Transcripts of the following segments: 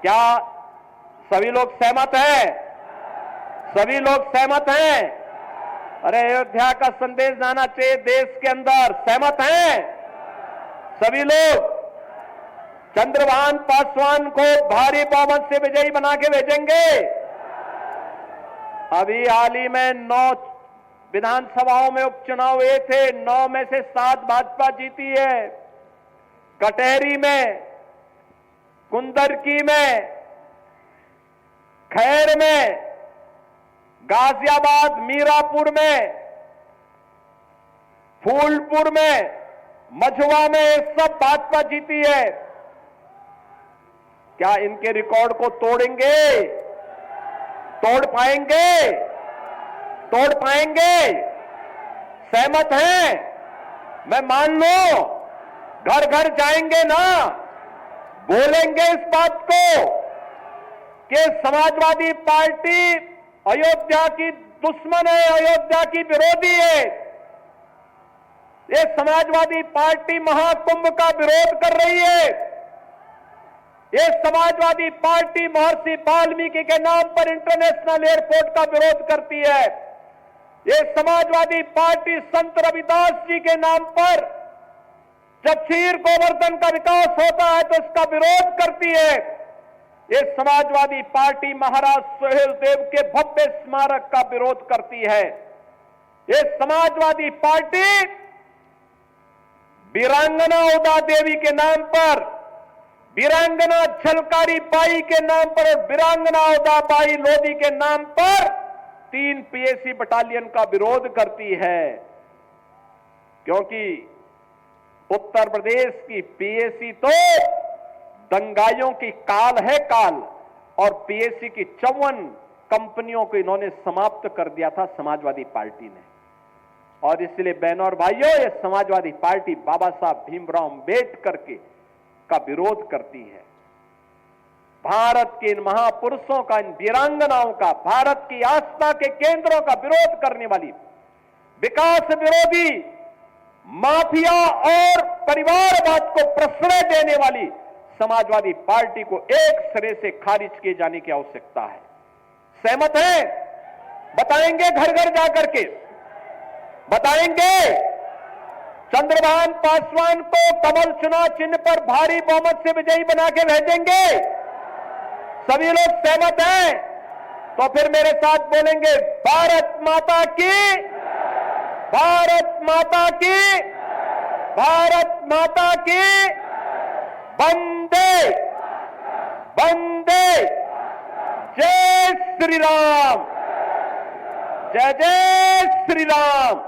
क्या सभी लोग सहमत हैं? सभी लोग सहमत हैं? अरे अयोध्या का संदेश जाना चाहिए देश के अंदर। सहमत हैं सभी लोग? चंद्रभान पासवान को भारी बहुमत से विजयी बना के भेजेंगे। अभी हाल ही में 9 विधानसभाओं में उपचुनाव हुए थे, 9 में से 7 भाजपा जीती है। कटहरी में, कुंदरकी में, खैर में, गाजियाबाद, मीरापुर में, फूलपुर में, मझुआ में, ये सब भाजपा जीती है। क्या इनके रिकॉर्ड को तोड़ेंगे? तोड़ पाएंगे? तोड़ पाएंगे? सहमत हैं? मैं मान लो घर घर जाएंगे ना, बोलेंगे इस बात को कि समाजवादी पार्टी अयोध्या की दुश्मन है, अयोध्या की विरोधी है। ये समाजवादी पार्टी महाकुंभ का विरोध कर रही है। ये समाजवादी पार्टी महर्षि वाल्मीकि के नाम पर इंटरनेशनल एयरपोर्ट का विरोध करती है। ये समाजवादी पार्टी संत रविदास जी के नाम पर जब क्षीर गोवर्धन का विकास होता है तो इसका विरोध करती है। ये समाजवादी पार्टी महाराज सुहेल देव के भव्य स्मारक का विरोध करती है। ये समाजवादी पार्टी वीरांगना उदा देवी के नाम पर, वीरांगना झलकारी बाई के नाम पर और वीरांगना उदा बाई लोधी के नाम पर 3 पीएसी बटालियन का विरोध करती है। क्योंकि उत्तर प्रदेश की पीएसी तो दंगाइयों की काल है काल, और पीएसी की 54 कंपनियों को इन्होंने समाप्त कर दिया था समाजवादी पार्टी ने। और इसलिए बहनों और भाइयों, ये समाजवादी पार्टी बाबा साहब भीमराव अम्बेडकर का विरोध करती है। भारत के इन महापुरुषों का, इन वीरांगनाओं का, भारत की आस्था के केंद्रों का विरोध करने वाली, विकास विरोधी, माफिया और परिवारवाद को प्रश्रय देने वाली समाजवादी पार्टी को एक सिरे से खारिज किए जाने की आवश्यकता है। सहमत हैं? बताएंगे घर घर जाकर के? बताएंगे? चंद्रभान पासवान को कमल चुनाव चिन्ह पर भारी बहुमत से विजयी बना के भेजेंगे। सभी लोग सहमत हैं? तो फिर मेरे साथ बोलेंगे, भारत माता की, भारत माता की, भारत माता की, वंदे वंदे, जय श्री राम, जय जय श्री राम।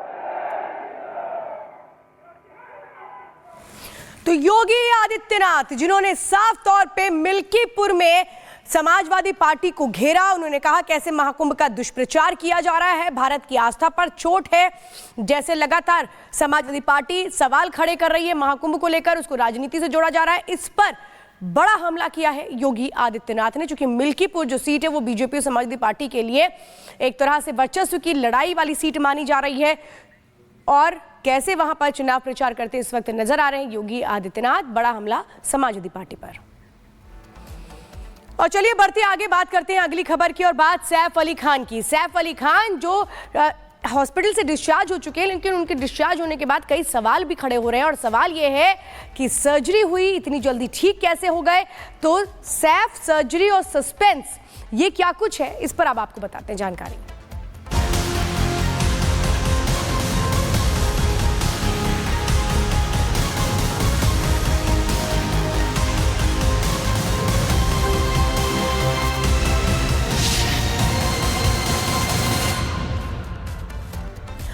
तो योगी आदित्यनाथ जिन्होंने साफ तौर पे मिल्कीपुर में समाजवादी पार्टी को घेरा, उन्होंने कहा कैसे महाकुंभ का दुष्प्रचार किया जा रहा है, भारत की आस्था पर चोट है। जैसे लगातार समाजवादी पार्टी सवाल खड़े कर रही है महाकुंभ को लेकर, उसको राजनीति से जोड़ा जा रहा है, इस पर बड़ा हमला किया है योगी आदित्यनाथ ने। चूंकि मिल्कीपुर जो सीट है वो बीजेपी और समाजवादी पार्टी के लिए एक तरह से वर्चस्व की लड़ाई वाली सीट मानी जा रही है, और कैसे वहां पर चुनाव प्रचार करते इस वक्त नजर आ रहे हैं योगी आदित्यनाथ। बड़ा हमला समाजवादी पार्टी पर। और चलिए बढ़ते आगे, बात करते हैं अगली खबर की, और बात सैफ अली खान की। सैफ अली खान जो हॉस्पिटल से डिस्चार्ज हो चुके हैं, लेकिन उनके डिस्चार्ज होने के बाद कई सवाल भी खड़े हो रहे हैं। और सवाल ये है कि सर्जरी हुई, इतनी जल्दी ठीक कैसे हो गए? तो सैफ सर्जरी और सस्पेंस, ये क्या कुछ है, इस पर अब आपको बताते हैं जानकारी।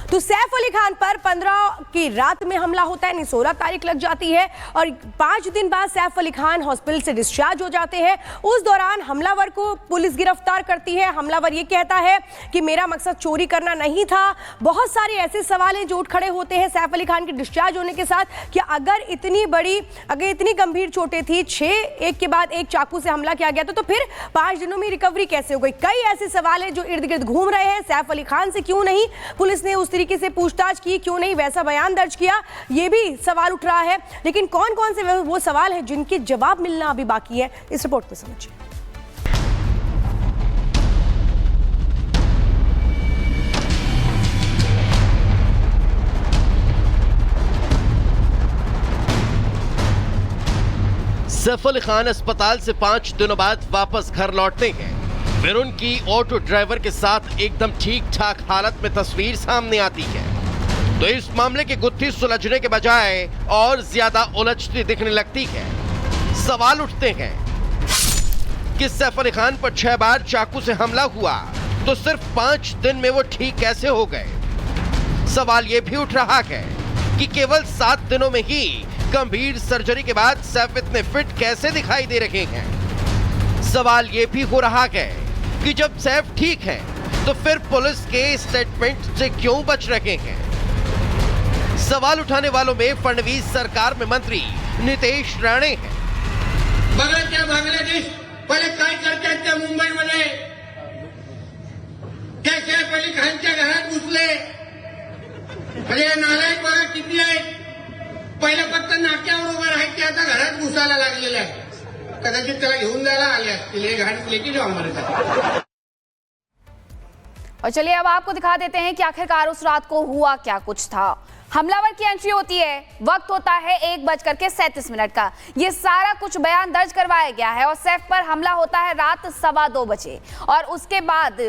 तो सैफ अली खान पर 15 की रात में हमला होता है, यानी 16 तारीख लग जाती है, और 5 दिन बाद सैफ अली खान हॉस्पिटल से डिस्चार्ज हो जाते हैं। उस दौरान हमलावर को पुलिस गिरफ्तार करती है। हमलावर ये कहता है कि मेरा मकसद चोरी करना नहीं था। बहुत सारे ऐसे सवाल हैं जो उठ खड़े होते हैं सैफ अली खान के डिस्चार्ज होने के साथ कि अगर इतनी गंभीर चोटें थी, 6 एक के बाद एक चाकू से हमला किया गया तो फिर 5 दिनों में रिकवरी कैसे हो गई? कई ऐसे सवाल हैं जो इर्द गिर्द घूम रहे हैं। सैफ अली खान से क्यों नहीं पुलिस ने उस तरीके तरीके से पूछताछ की, क्यों नहीं वैसा बयान दर्ज किया, ये भी सवाल उठ रहा है। लेकिन कौन कौन से वो सवाल हैं जिनके जवाब मिलना अभी बाकी है, इस रिपोर्ट में समझिए। सैफ अली खान अस्पताल से 5 दिनों बाद वापस घर लौटते हैं। फिर उनकी ऑटो ड्राइवर के साथ एकदम ठीक ठाक हालत में तस्वीर सामने आती है। तो इस मामले की गुत्थी सुलझने के बजाय और ज्यादा उलझती दिखने लगती है। सवाल उठते हैं कि सैफ अली खान पर 6 बार चाकू से हमला हुआ तो सिर्फ 5 दिन में वो ठीक कैसे हो गए। सवाल ये भी उठ रहा है कि केवल 7 दिनों में ही गंभीर सर्जरी के बाद सैफ इतने फिट कैसे दिखाई दे रहे हैं। सवाल यह भी हो रहा है कि जब सैफ ठीक है तो फिर पुलिस के स्टेटमेंट से क्यों बच रहे हैं। सवाल उठाने वालों में फडणवीस सरकार में मंत्री नितेश राणे हैं। बघा बांग्लादेश पहिले काय करतात त्या मुंबईमध्ये त्या सैफ अली खानच्या घरात घुसले, म्हणजे नालायक बघा किती आहेत। पहिले फक्त नाक्यावर उभं राहायचे, आता घरात घुसायला लागलेले आहे। कदाचित त्याला घेऊन जायला आले असतील, हे घाट लेके जाओ हमारे साथ। और चलिए अब आपको दिखा देते हैं कि आखिरकार उस रात को हुआ क्या कुछ था। हमलावर की एंट्री होती है, वक्त होता है 1:37 का। ये सारा कुछ बयान दर्ज करवाया गया है और सैफ पर हमला होता है रात 2:15 बजे। और उसके बाद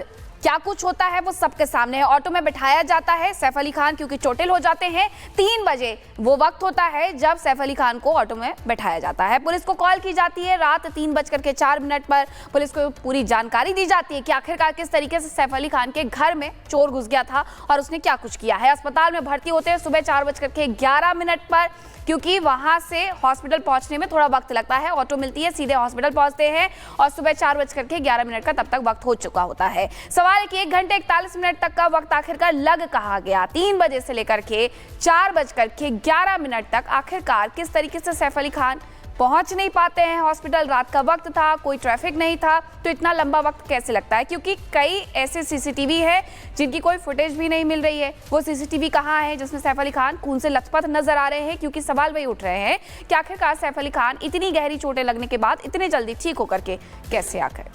क्या कुछ होता है वो सबके सामने है। ऑटो में बिठाया जाता है सैफ अली खान, क्योंकि चोटिल हो जाते हैं। 3 बजे वो वक्त होता है जब सैफ अली खान को ऑटो में बैठाया जाता है। पुलिस को कॉल की जाती है रात 3:04 पर। पुलिस को पूरी जानकारी दी जाती है कि आखिरकार किस तरीके से सैफ अली खान के घर में चोर घुस गया था और उसने क्या कुछ किया है। अस्पताल में भर्ती होते हैं सुबह 4:11 पर, क्योंकि वहां से हॉस्पिटल पहुंचने में थोड़ा वक्त लगता है। ऑटो मिलती है, सीधे हॉस्पिटल पहुंचते हैं और सुबह 4:11 का तब तक वक्त हो चुका होता है। सवाल है कि 1:41 तक का वक्त आखिरकार लग कहाँ गया। 3 बजे से लेकर के 4:11 तक आखिरकार किस तरीके से सैफ अली खान पहुंच नहीं पाते हैं हॉस्पिटल। रात का वक्त था, कोई ट्रैफिक नहीं था, तो इतना लंबा वक्त कैसे लगता है, क्योंकि कई ऐसे सीसीटीवी है जिनकी कोई फुटेज भी नहीं मिल रही है। वो सीसीटीवी कहां है जिसमें सैफ अली खान खून से लथपथ नजर आ रहे हैं, क्योंकि सवाल वही उठ रहे हैं कि आखिरकार सैफ अली खान इतनी गहरी चोटें लगने के बाद इतने जल्दी ठीक होकर के कैसे आ गए।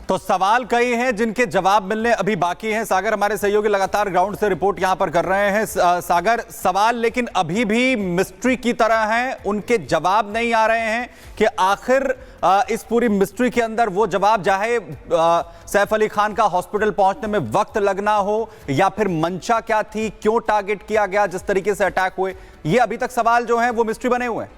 तो सवाल कई हैं जिनके जवाब मिलने अभी बाकी हैं। सागर हमारे सहयोगी लगातार ग्राउंड से रिपोर्ट यहां पर कर रहे हैं। सागर, सवाल लेकिन अभी भी मिस्ट्री की तरह हैं, उनके जवाब नहीं आ रहे हैं कि आखिर इस पूरी मिस्ट्री के अंदर वो जवाब, चाहे सैफ अली खान का हॉस्पिटल पहुंचने में वक्त लगना हो या फिर मंशा क्या थी, क्यों टारगेट किया गया, जिस तरीके से अटैक हुए, ये अभी तक सवाल जो हैं वो मिस्ट्री बने हुए हैं।